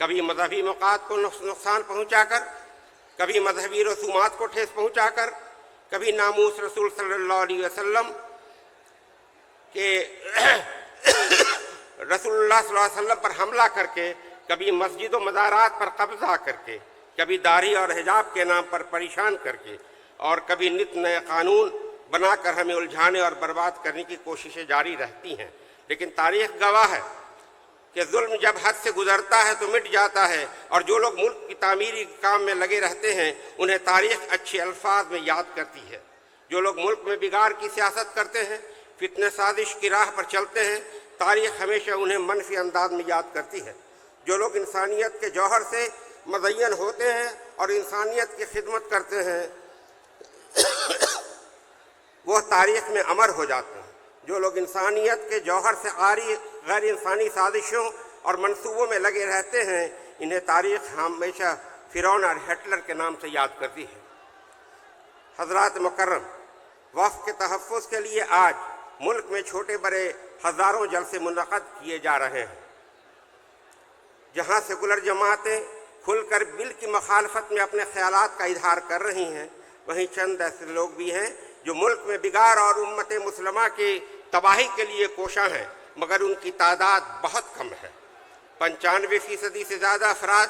کبھی مذہبی موقعات کو نقصان پہنچا کر، کبھی مذہبی رسومات کو ٹھیس پہنچا کر، کبھی ناموس رسول صلی اللہ علیہ وسلم کے رسول اللہ صلی اللہ علیہ وسلم پر حملہ کر کے، کبھی مسجد و مزارات پر قبضہ کر کے، کبھی داڑھی اور حجاب کے نام پر پریشان کر کے، اور کبھی نت نئے قانون بنا کر ہمیں الجھانے اور برباد کرنے کی کوششیں جاری رہتی ہیں۔ لیکن تاریخ گواہ ہے کہ ظلم جب حد سے گزرتا ہے تو مٹ جاتا ہے، اور جو لوگ ملک کی تعمیری کام میں لگے رہتے ہیں انہیں تاریخ اچھے الفاظ میں یاد کرتی ہے۔ جو لوگ ملک میں بگاڑ کی سیاست کرتے ہیں، فتنہ سازش کی راہ پر چلتے ہیں، تاریخ ہمیشہ انہیں منفی انداز میں یاد کرتی ہے۔ جو لوگ انسانیت کے جوہر سے مزین ہوتے ہیں اور انسانیت کی خدمت کرتے ہیں وہ تاریخ میں امر ہو جاتے ہیں۔ جو لوگ انسانیت کے جوہر سے عاری غیر انسانی سازشوں اور منصوبوں میں لگے رہتے ہیں انہیں تاریخ ہمیشہ فرعون اور ہٹلر کے نام سے یاد کرتی ہے۔ حضرات مکرم، وقف کے تحفظ کے لیے آج ملک میں چھوٹے بڑے ہزاروں جلسے منعقد کیے جا رہے ہیں، جہاں سیکولر جماعتیں کھل کر بل کی مخالفت میں اپنے خیالات کا اظہار کر رہی ہیں، وہیں چند ایسے لوگ بھی ہیں جو ملک میں بگاڑ اور امت مسلمہ کی تباہی کے لیے کوشاں ہیں، مگر ان کی تعداد بہت کم ہے۔ 95% سے زیادہ افراد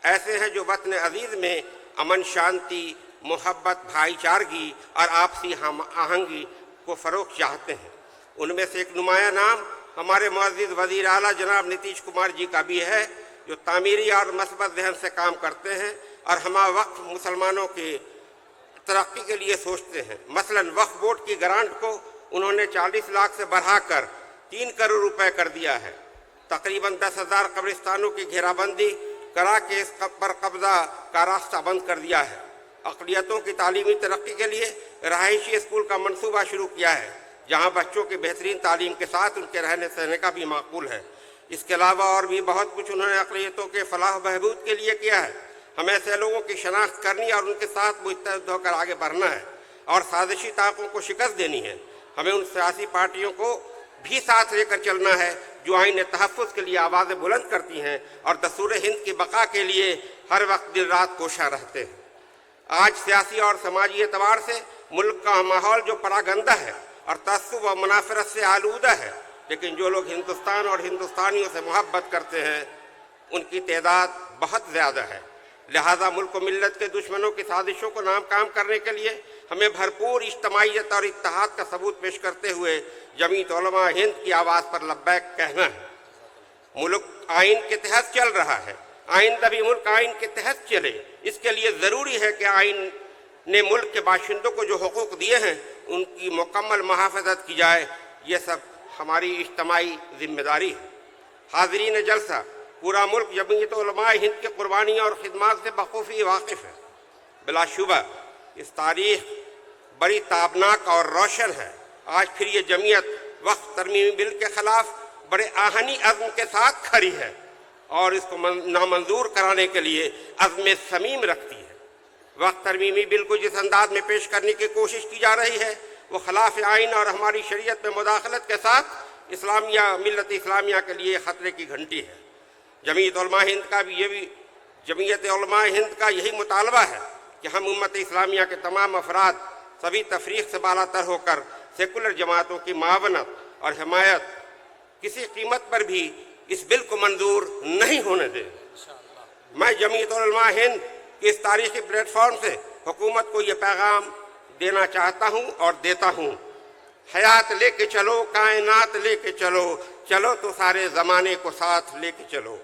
ایسے ہیں جو وطن عزیز میں امن، شانتی، محبت، بھائی چارگی اور آپسی ہم آہنگی کو فروغ چاہتے ہیں۔ ان میں سے ایک نمایاں نام ہمارے معزز وزیر اعلیٰ جناب نتیش کمار جی کا بھی ہے، جو تعمیری اور مثبت ذہن سے کام کرتے ہیں اور ہمہ وقت مسلمانوں کی ترقی کے لیے سوچتے ہیں۔ مثلاً وقف بورڈ کی گرانٹ کو انہوں نے 40 لاکھ سے بڑھا کر 3 کروڑ روپے کر دیا ہے۔ تقریباً 10,000 قبرستانوں کی گھیرا بندی کرا کے اس پر قبضہ کا راستہ بند کر دیا ہے۔ اقلیتوں کی تعلیمی ترقی کے لیے رہائشی اسکول کا منصوبہ شروع کیا ہے، جہاں بچوں کی بہترین تعلیم کے ساتھ ان کے رہنے سہنے کا بھی معقول ہے۔ اس کے علاوہ اور بھی بہت کچھ انہوں نے اقلیتوں کے فلاح و بہبود کے لیے کیا ہے۔ ہمیں ایسے لوگوں کی شناخت کرنی اور ان کے ساتھ متحد ہو کر آگے بڑھنا ہے اور سازشی طاقتوں کو شکست دینی ہے۔ ہمیں ان سیاسی پارٹیوں کو بھی ساتھ لے کر چلنا ہے جو آئین تحفظ کے لیے آوازیں بلند کرتی ہیں اور دستور ہند کی بقا کے لیے ہر وقت دن رات کوشاں رہتے ہیں۔ آج سیاسی اور سماجی اعتبار سے ملک کا ماحول جو پڑا گندہ ہے اور تعصب و منافرت سے آلودہ ہے، لیکن جو لوگ ہندوستان اور ہندوستانیوں سے محبت کرتے ہیں ان کی تعداد بہت زیادہ ہے۔ لہذا ملک و ملت کے دشمنوں کی سازشوں کو ناکام کرنے کے لیے ہمیں بھرپور اجتماعیت اور اتحاد کا ثبوت پیش کرتے ہوئے جمعیت علماء ہند کی آواز پر لبیک کہنا ہے۔ ملک آئین کے تحت چل رہا ہے، آئندہ بھی ملک آئین کے تحت چلے۔ اس کے لیے ضروری ہے کہ آئین نے ملک کے باشندوں کو جو حقوق دیے ہیں ان کی مکمل محافظت کی جائے۔ یہ سب ہماری اجتماعی ذمہ داری ہے۔ حاضرین جلسہ، پورا ملک جمعیت علماء ہند کی قربانیوں اور خدمات سے بخوبی واقف ہے۔ بلا شبہ اس تاریخ بڑی تابناک اور روشن ہے۔ آج پھر یہ جمعیت وقف ترمیمی بل کے خلاف بڑے آہنی عزم کے ساتھ کھڑی ہے اور اس کو نامنظور کرانے کے لیے عزم صمیم رکھتی ہے۔ وقف ترمیمی بل کو جس انداز میں پیش کرنے کی کوشش کی جا رہی ہے وہ خلاف آئین اور ہماری شریعت میں مداخلت کے ساتھ اسلامیہ ملت اسلامیہ کے لیے خطرے کی گھنٹی ہے۔ جمعیت علماء ہند کا یہی مطالبہ ہے کہ ہم امت اسلامیہ کے تمام افراد سبھی تفریق سے بالا تر ہو کر سیکولر جماعتوں کی معاونت اور حمایت کسی قیمت پر بھی اس بل کو منظور نہیں ہونے دیں۔ میں جمعیت علماء ہند کے اس تاریخی پلیٹ فارم سے حکومت کو یہ پیغام دینا چاہتا ہوں اور دیتا ہوں: حیات لے کے چلو، کائنات لے کے چلو، چلو تو سارے زمانے کو ساتھ لے کے چلو۔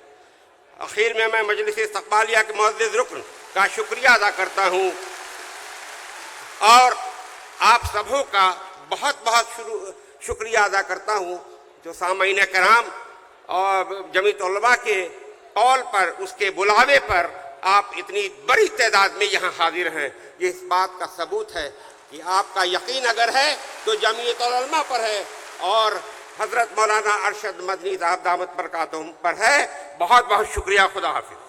آخر میں مجلس استقبالیہ کے معزز رکن کا شکریہ ادا کرتا ہوں اور آپ سبوں کا بہت بہت شکریہ ادا کرتا ہوں جو سامعین کرام اور جمعیت علماء کے قول پر، اس کے بلاوے پر آپ اتنی بڑی تعداد میں یہاں حاضر ہیں۔ یہ اس بات کا ثبوت ہے کہ آپ کا یقین اگر ہے تو جمعیت علماء پر ہے اور حضرت مولانا ارشد مدنی صاحب دامت برکاتہم پر ہے۔ بہت بہت شکریہ۔ خدا حافظ۔